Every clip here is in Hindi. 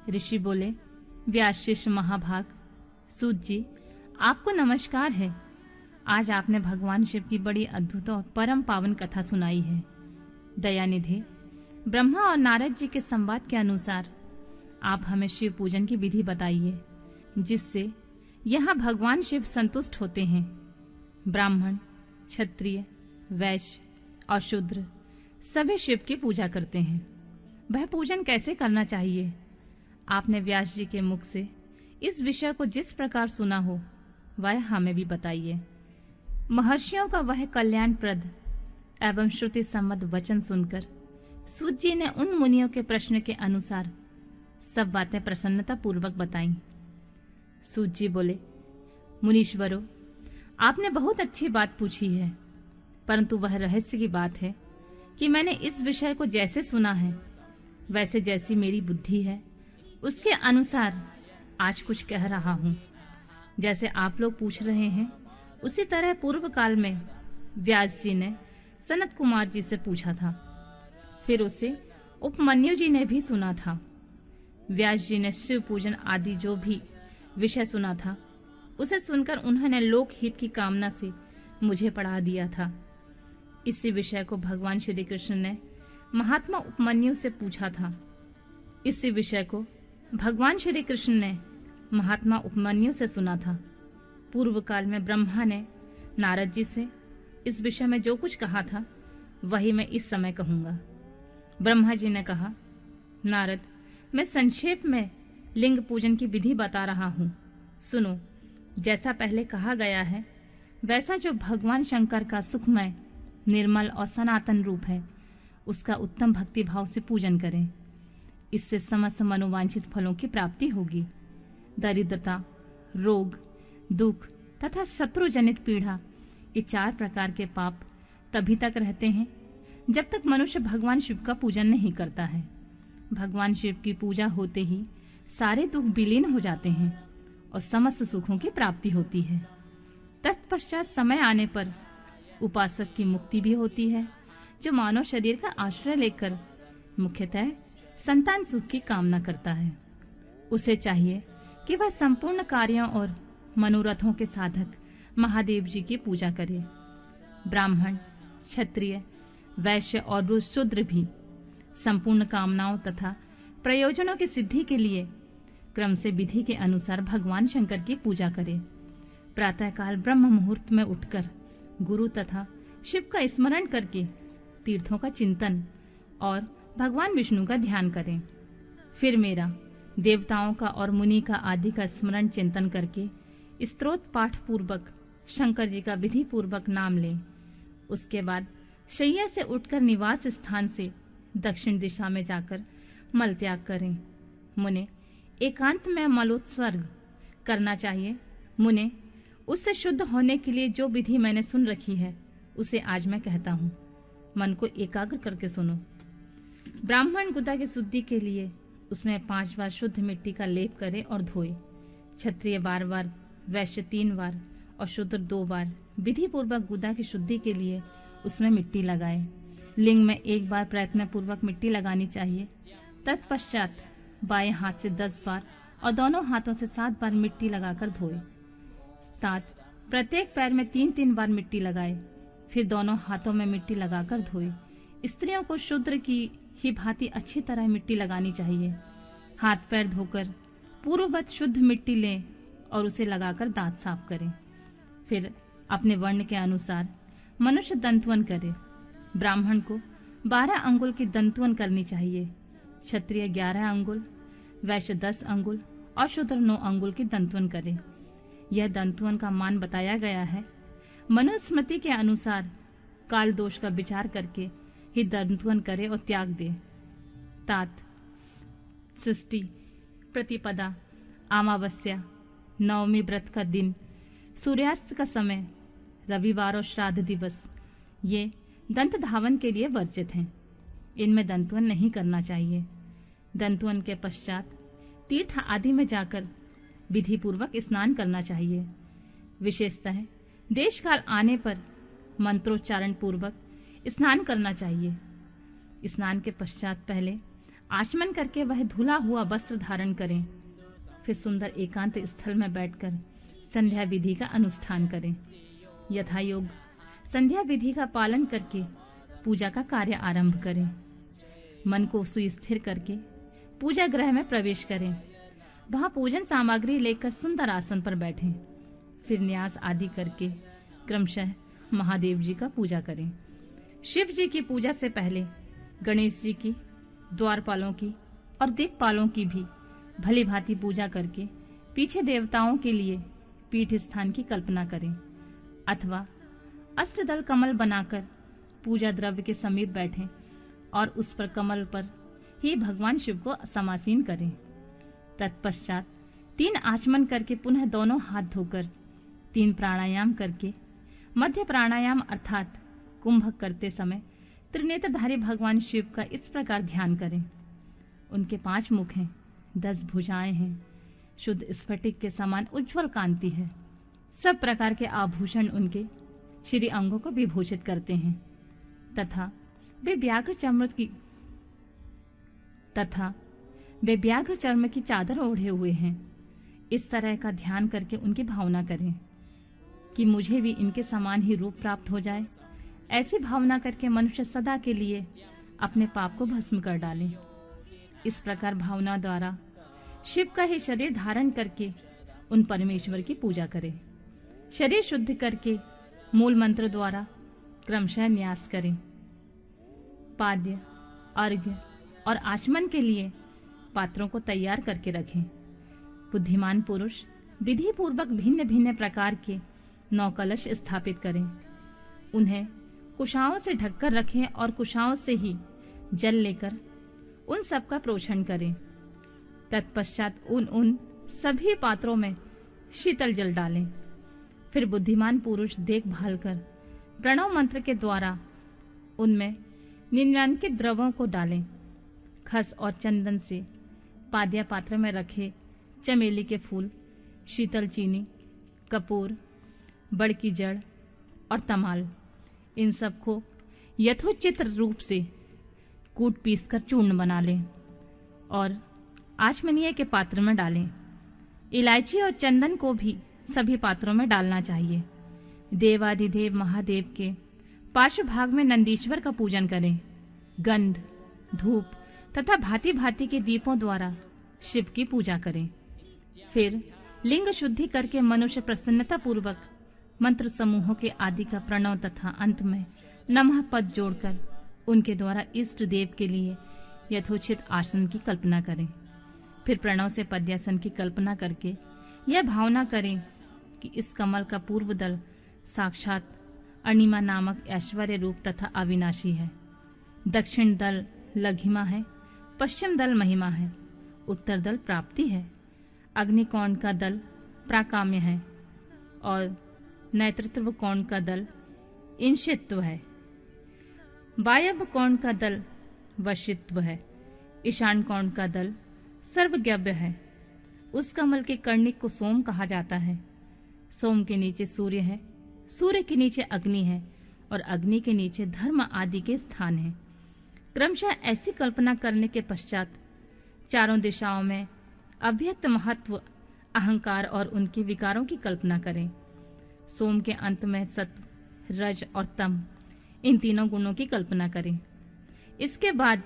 ऋषि बोले, व्यास शिष्य महाभाग, सूत जी, आपको नमस्कार है। आज आपने भगवान शिव की बड़ी अद्भुत और परम पावन कथा सुनाई है। दयानिधि, ब्रह्मा और नारद जी के संवाद के अनुसार आप हमें शिव पूजन की विधि बताइए, जिससे यहाँ भगवान शिव संतुष्ट होते हैं। ब्राह्मण, क्षत्रिय, वैश्य और शूद्र सभी शिव की पूजा करते हैं। वह पूजन कैसे करना चाहिए? आपने व्यास जी के मुख से इस विषय को जिस प्रकार सुना हो, वह हमें भी बताइए। महर्षियों का वह कल्याणप्रद एवं श्रुति सम्मत वचन सुनकर सूत जी ने उन मुनियों के प्रश्न के अनुसार सब बातें प्रसन्नता पूर्वक बताईं। सूत जी बोले, मुनीश्वरों, आपने बहुत अच्छी बात पूछी है, परंतु वह रहस्य की बात है कि मैंने इस विषय को जैसे सुना है, वैसे जैसी मेरी बुद्धि है उसके अनुसार आज कुछ कह रहा हूँ। जैसे आप लोग पूछ रहे हैं, उसी तरह पूर्व काल में व्यास जी ने सनत कुमार जी से पूछा था। फिर उसे उपमन्यु जी ने भी सुना था। व्यास जी ने शिव पूजन आदि जो भी विषय सुना था, उसे सुनकर उन्होंने लोकहित की कामना से मुझे पढ़ा दिया था। इसी विषय को भगवान श्री कृष्ण ने महात्मा उपमन्यु से पूछा था। इसी विषय को भगवान श्री कृष्ण ने महात्मा उपमन्यु से सुना था। पूर्व काल में ब्रह्मा ने नारद जी से इस विषय में जो कुछ कहा था, वही मैं इस समय कहूंगा। ब्रह्मा जी ने कहा, नारद, मैं संक्षेप में लिंग पूजन की विधि बता रहा हूँ, सुनो। जैसा पहले कहा गया है, वैसा जो भगवान शंकर का सुखमय, निर्मल और सनातन रूप है, उसका उत्तम भक्ति भाव से पूजन करें। इससे समस्त मनोवांछित फलों की प्राप्ति होगी। दरिद्रता, रोग, दुख तथा शत्रु जनित पीड़ा, ये 4 प्रकार के पाप तभी तक रहते हैं जब तक मनुष्य भगवान शिव का पूजन नहीं करता है। भगवान शिव की पूजा होते ही सारे दुख विलीन हो जाते हैं और समस्त सुखों की प्राप्ति होती है। तत्पश्चात समय आने पर उपासक की मुक्ति भी होती है, जो मानव शरीर का आश्रय लेकर मुख्यतः संतान सुख की कामना करता है। उसे चाहिए कि वह संपूर्ण कार्यों और मनोरथों के साधक महादेव जी की पूजा करे। ब्राह्मण, क्षत्रिय, वैश्य और शूद्र भी संपूर्ण कामनाओं तथा प्रयोजनों की सिद्धि के लिए क्रम से विधि के अनुसार भगवान शंकर की पूजा करे। प्रातःकाल ब्रह्म मुहूर्त में उठकर गुरु तथा शिव का स्मरण करके तीर्थों का चिंतन और भगवान विष्णु का ध्यान करें। फिर मेरा, देवताओं का और मुनि का आदि का स्मरण चिंतन करके स्तोत्र पाठ पूर्वक शंकर जी का विधि पूर्वक नाम लें। उसके बाद शैया से उठकर निवास स्थान से दक्षिण दिशा में जाकर मल त्याग करें। मुने, एकांत में मलोत्सर्ग करना चाहिए। मुने, उससे शुद्ध होने के लिए जो विधि मैंने सुन रखी है, उसे आज मैं कहता हूँ। मन को एकाग्र करके सुनो। ब्राह्मण गुदा की शुद्धि के लिए उसमें 5 बार शुद्ध मिट्टी का लेप करे और धोए। क्षत्रिय 12 बार, वैश्य 3 बार और शूद्र 2 बार विधि पूर्वक गुदा की शुद्धि के लिए उसमें मिट्टी लगाए। लिंग में 1 बार प्रयत्न पूर्वक मिट्टी लगानी चाहिए। तत्पश्चात बाएं हाथ से 10 बार और दोनों हाथों से 7 बार मिट्टी लगाकर धोए। तात प्रत्येक पैर में 3-3 बार मिट्टी लगाए, फिर दोनों हाथों में मिट्टी लगाकर धोए। स्त्रियों को शूद्र की ही भांति अच्छी तरह मिट्टी लगानी चाहिए। हाथ पैर धोकर पूर्ववत शुद्ध मिट्टी लें और उसे लगाकर दांत साफ करें। फिर अपने वर्ण के अनुसार मनुष्य दंतवन करे। ब्राह्मण को 12 अंगुल की दंतवन करनी चाहिए। क्षत्रिय 11 अंगुल, वैश्य 10 अंगुल और शूद्र 9 अंगुल की दंतवन करे। यह दंतवन का मान बताया गया है। मनुस्मृति के अनुसार काल दोष का विचार करके ही दंतवन करे और त्याग दे। तात, षष्ठी, प्रतिपदा, अमावस्या, नवमी व्रत का दिन, सूर्यास्त का समय, रविवार और श्राद्ध दिवस, ये दंत धावन के लिए वर्जित हैं। इनमें दंतवन नहीं करना चाहिए। दंतवन के पश्चात तीर्थ आदि में जाकर विधि पूर्वक स्नान करना चाहिए। विशेषतः देश काल आने पर मंत्रोच्चारण पूर्वक स्नान करना चाहिए। स्नान के पश्चात पहले आचमन करके वह धुला हुआ वस्त्र धारण करें। फिर सुंदर एकांत स्थल में बैठकर संध्या विधि का अनुष्ठान करें। यथा योग संध्या विधि का पालन करके पूजा का कार्य आरंभ करें। मन को सुस्थिर करके पूजा गृह में प्रवेश करें। वहां पूजन सामग्री लेकर सुंदर आसन पर बैठें। फिर न्यास आदि करके क्रमशः महादेव जी का पूजा करें। शिव जी की पूजा से पहले गणेश जी की, द्वारपालों की और दिक्पालों की भी भली भांति पूजा करके पीछे देवताओं के लिए पीठ स्थान की कल्पना करें अथवा अष्टदल कमल बनाकर पूजा द्रव्य के समीप बैठें और उस पर कमल पर ही भगवान शिव को समासीन करें। तत्पश्चात 3 आचमन करके पुनः दोनों हाथ धोकर 3 प्राणायाम करके मध्य प्राणायाम अर्थात कुंभक करते समय त्रिनेत्रधारी भगवान शिव का इस प्रकार ध्यान करें। उनके 5 मुख हैं, 10 भुजाएं हैं, शुद्ध स्फटिक के समान उज्जवल कांति है। सब प्रकार के आभूषण उनके श्री अंगों को विभूषित करते हैं तथा वे व्याघ्र चर्म की चादर ओढ़े हुए हैं। इस तरह का ध्यान करके उनकी भावना करें कि मुझे भी इनके समान ही रूप प्राप्त हो जाए। ऐसी भावना करके मनुष्य सदा के लिए अपने पाप को भस्म कर डाले। इस प्रकार भावना द्वारा शिव का ही शरीर धारण करके उन परमेश्वर की पूजा करें। शरीर शुद्ध करके मूल मंत्र द्वारा क्रमशः न्यास करें। पाद्य, अर्घ्य और आचमन के लिए पात्रों को तैयार करके रखें। बुद्धिमान पुरुष विधि पूर्वक भिन्न भिन्न प्रकार के 9 कलश स्थापित करें। उन्हें कुशाओं से ढककर रखें और कुशाओं से ही जल लेकर उन सब का प्रोक्षण करें। तत्पश्चात उन सभी पात्रों में शीतल जल डालें। फिर बुद्धिमान पुरुष देखभाल कर प्रणव मंत्र के द्वारा उनमें 99 द्रवों को डालें। खस और चंदन से पाद्या पात्र में रखे चमेली के फूल, शीतल चीनी, कपूर, बड़ की जड़ और तमाल, इन सब को यथोचित रूप से कूट पीस कर चूर्ण बना लें और आचमनीय के पात्र में डालें। इलायची और चंदन को भी सभी पात्रों में डालना चाहिए। देवादिदेव महादेव के पार्श्व भाग में नंदीश्वर का पूजन करें। गंध, धूप तथा भांति भांति के दीपों द्वारा शिव की पूजा करें। फिर लिंग शुद्धि करके मनुष्य प्रसन्नता पूर्वक मंत्र समूहों के आदि का प्रणव तथा अंत में नमः पद जोड़कर उनके द्वारा इष्ट देव के लिए यथोचित आसन की कल्पना करें। फिर प्रणव से पद्यासन की कल्पना करके यह भावना करें कि इस कमल का पूर्व दल साक्षात अणिमा नामक ऐश्वर्य रूप तथा अविनाशी है, दक्षिण दल लघिमा है, पश्चिम दल महिमा है, उत्तर दल प्राप्ति है, अग्निकोण का दल प्राकाम्य है और नेतृत्व कोण का दल इंशित्व है, वायव्य कोण का दल वशित्व है, ईशान कोण का दल सर्वज्ञव्य है। उस कमल के कर्णिक को सोम कहा जाता है। सोम के नीचे सूर्य है, सूर्य के नीचे अग्नि है और अग्नि के नीचे धर्म आदि के स्थान है। क्रमशः ऐसी कल्पना करने के पश्चात चारों दिशाओं में अव्यक्त महत्व, अहंकार और उनके विकारों की कल्पना करें। सोम के अंत में सत्व, रज और तम, इन तीनों गुणों की कल्पना करें। इसके बाद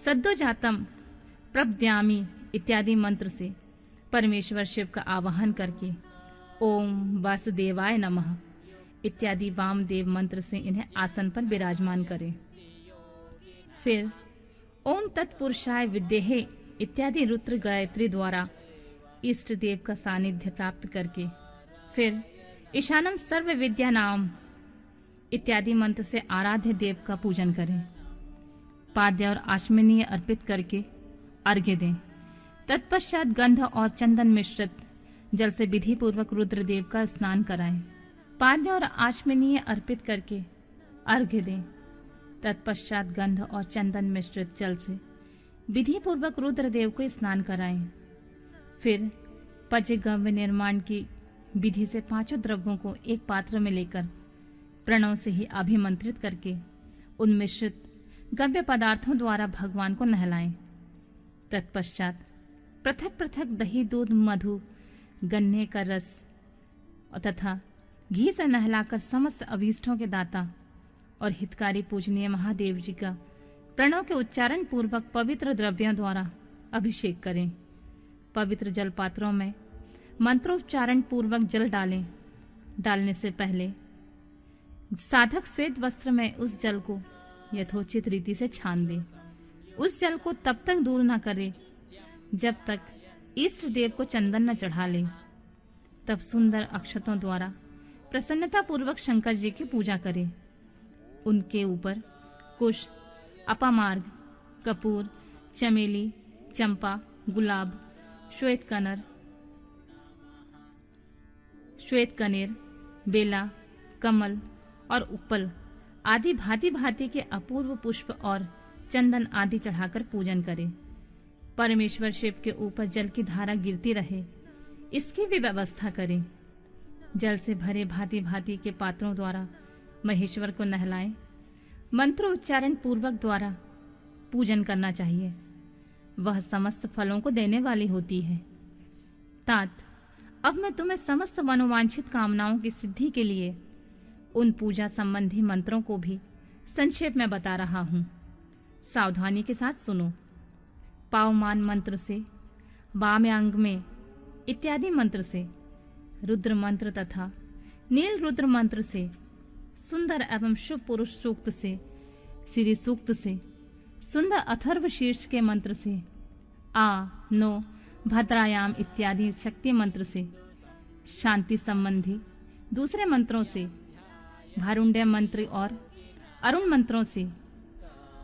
सद्योजातम, प्रपद्यामि इत्यादि मंत्र से परमेश्वर शिव का आवाहन करके ओम वासुदेवाय नमः इत्यादि वामदेव मंत्र से इन्हें आसन पर विराजमान करें। फिर ओम तत्पुरुषाय विद्महे इत्यादि रुद्र गायत्री द्वारा इष्ट देव का सानिध्य प्राप्त करके फिर ईशानम सर्व विद्या नाम इत्यादि मंत्र से आराध्य देव का पूजन करें। पाद्य और आचमनीय अर्पित करके अर्घ्य दें। तत्पश्चात गंध और चंदन मिश्रित जल से विधि पूर्वक रुद्रदेव का स्नान कराएं। पाद्य और आचमनीय अर्पित करके अर्घ्य दें। तत्पश्चात गंध और चंदन मिश्रित जल से विधि पूर्वक रुद्रदेव को स्नान कराएं। फिर पंचगव्य निर्माण की विधि से 5 द्रव्यों को एक पात्र में लेकर प्रणव से ही अभिमंत्रित करके उन मिश्रित गव्य पदार्थों द्वारा भगवान को नहलाएं। तत्पश्चात पृथक पृथक दही, दूध, मधु, गन्ने का रस तथा घी से नहलाकर समस्त अभीष्टों के दाता और हितकारी पूजनीय महादेव जी का प्रणव के उच्चारण पूर्वक पवित्र द्रव्यों द्वारा अभिषेक करें। पवित्र जल पात्रों में मंत्रोच्चारण पूर्वक जल डालें। डालने से पहले साधक श्वेत वस्त्र में उस जल को यथोचित रीति से छान दे। उस जल को तब तक दूर न करे जब तक इष्ट देव को चंदन न चढ़ा ले। तब सुंदर अक्षतों द्वारा प्रसन्नता पूर्वक शंकर जी की पूजा करे। उनके ऊपर कुश, अपामार्ग, कपूर, चमेली, चंपा, गुलाब, श्वेत कनेर, बेला, कमल और उपल आदि भांति भांति के अपूर्व पुष्प और चंदन आदि चढ़ाकर पूजन करे। परमेश्वर शिव के ऊपर जल की धारा गिरती रहे, इसकी भी व्यवस्था करें। जल से भरे भांति भांति के पात्रों द्वारा महेश्वर को नहलाएं। मंत्रोच्चारण पूर्वक द्वारा पूजन करना चाहिए। वह समस्त फलों को देने वाली होती है। तात, अब मैं तुम्हें समस्त मनोवांछित कामनाओं की सिद्धि के लिए उन पूजा संबंधी मंत्रों को भी संक्षेप में बता रहा हूं। सावधानी के साथ सुनो। पावमान मंत्र से, वाम्यांग में इत्यादि मंत्र से, रुद्र मंत्र तथा नील रुद्र मंत्र से, सुंदर एवं शुभ पुरुष सूक्त से, श्री सूक्त से, सुंदर अथर्व शीर्ष के मंत्र से, आ, नो, भद्रायाम इत्यादि शक्ति मंत्र से, शांति संबंधी दूसरे मंत्रों से, भारुण्डय मंत्र और अरुण मंत्रों से,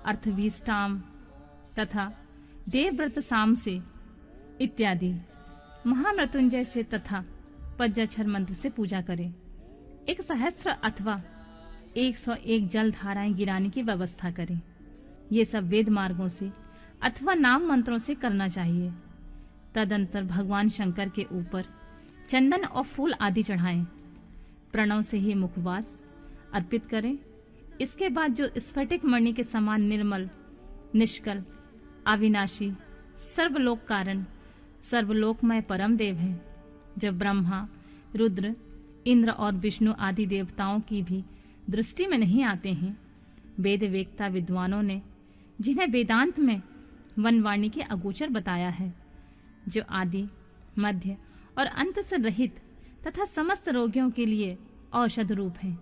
अर्थवीष्टाम तथा देवव्रत साम से इत्यादि महामृत्युंजय से तथा पंचाक्षर मंत्र से पूजा करें। 1 सहस्त्र अथवा 101 जल धाराएं गिराने की व्यवस्था करें। ये सब वेद मार्गों से अथवा नाम मंत्रों से करना चाहिए। तदंतर भगवान शंकर के ऊपर चंदन और फूल आदि चढ़ाएं। प्रणव से ही मुखवास अर्पित करें। इसके बाद जो स्फटिक मणि के समान निर्मल, निष्कल, अविनाशी, सर्वलोक कारण, सर्वलोकमय परम देव है, जो ब्रह्मा, रुद्र, इंद्र और विष्णु आदि देवताओं की भी दृष्टि में नहीं आते हैं, वेद वेत्ता विद्वानों ने जिन्हें वेदांत में वनवाणी के अगोचर बताया है, जो आदि, मध्य और अंत से रहित तथा समस्त रोगियों के लिए औषध रूप हैं,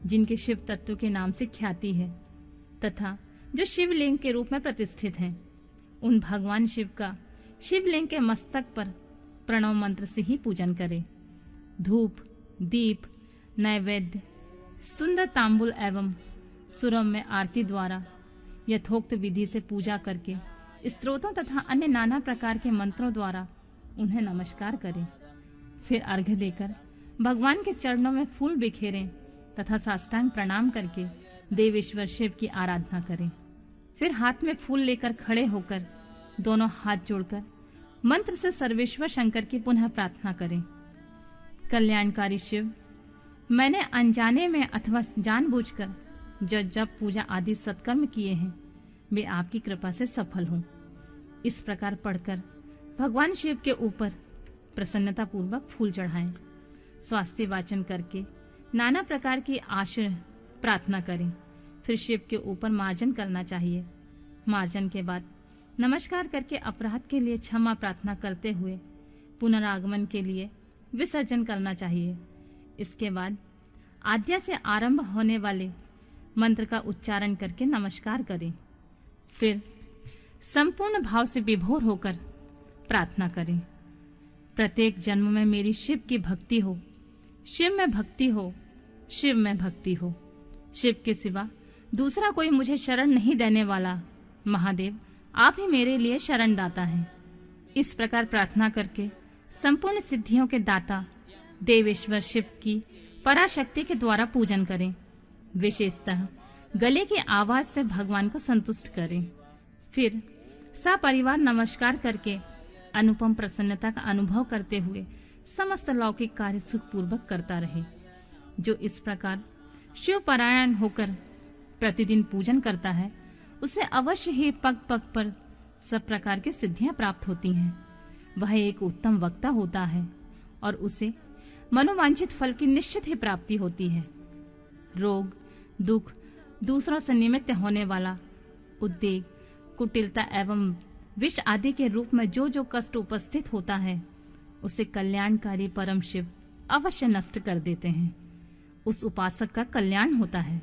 जिनके शिव तत्व के नाम से ख्याति है तथा जो शिवलिंग के रूप में प्रतिष्ठित हैं, उन भगवान शिव का शिवलिंग के मस्तक पर प्रणव मंत्र से ही पूजन करें। धूप, दीप, नैवेद्य, सुंदर तांबुल एवं सुरम्य आरती द्वारा यथोक्त विधि से पूजा करके स्तोत्रों तथा अन्य नाना प्रकार के मंत्रों द्वारा उन्हें नमस्कार करें। फिर अर्घ्य देकर भगवान के चरणों में फूल बिखेरें तथा साष्टांग प्रणाम करके देवेश्वर शिव की आराधना करें। फिर हाथ में फूल लेकर खड़े होकर दोनों हाथ जोड़कर मंत्र से सर्वेश्वर शंकर की पुनः प्रार्थना करें। कल्याणकारी शिव, मैंने अनजाने में अथवा जानबूझकर जो जब पूजा आदि सत्कर्म किए हैं, वे आपकी कृपा से सफल हों। इस प्रकार पढ़कर भगवान शिव के ऊपर प्रसन्नता पूर्वक फूल चढ़ाएं। स्वास्थ्य वाचन करके नाना प्रकार की आश्रय प्रार्थना करें। फिर शिव के ऊपर मार्जन करना चाहिए। मार्जन के बाद नमस्कार करके अपराध के लिए क्षमा प्रार्थना करते हुए पुनरागमन के लिए विसर्जन करना चाहिए। इसके बाद आद्या से आरंभ होने वाले मंत्र का उच्चारण करके नमस्कार करें। फिर संपूर्ण भाव से विभोर होकर प्रार्थना करें। प्रत्येक जन्म में मेरी शिव की भक्ति हो, शिव में भक्ति हो, शिव में भक्ति हो। शिव के सिवा दूसरा कोई मुझे शरण नहीं देने वाला। महादेव, आप ही मेरे लिए शरण दाता हैं। इस प्रकार प्रार्थना करके संपूर्ण सिद्धियों के दाता देवेश्वर शिव की पराशक्ति के द्वारा पूजन करें। विशेषतः गले की आवाज से भगवान को संतुष्ट करें। फिर सपरिवार नमस्कार करके अनुपम प्रसन्नता का अनुभव करते हुए समस्त लौकिक कार्य सुखपूर्वक करता रहे। जो इस प्रकार शिव परायण होकर प्रतिदिन पूजन करता है, उसे अवश्य ही पग पग पर सब प्रकार की सिद्धियां प्राप्त होती हैं। वह एक उत्तम वक्ता होता है और उसे मनोवांछित फल की निश्चित ही प्राप्ति होती है। रोग, दुख, दूसरों से निमित्त होने वाला उद्वेग, कुटिलता एवं विष आदि के रूप में जो जो कष्ट उपस्थित होता है, उसे कल्याणकारी परम शिव अवश्य नष्ट कर देते हैं। उस उपासक का कल्याण होता है।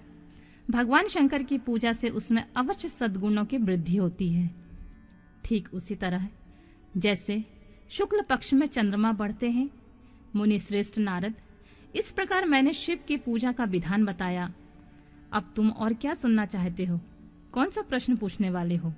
भगवान शंकर की पूजा से उसमें अवश्य सद्गुणों की वृद्धि होती है। ठीक उसी तरह जैसे शुक्ल पक्ष में चंद्रमा बढ़ते हैं, मुनि श्रेष्ठ नारद, इस प्रकार मैंने शिव की पूजा का विधान बताया। अब तुम और क्या सुनना चाहते हो? कौन सा प्रश्न पूछने वाले हो?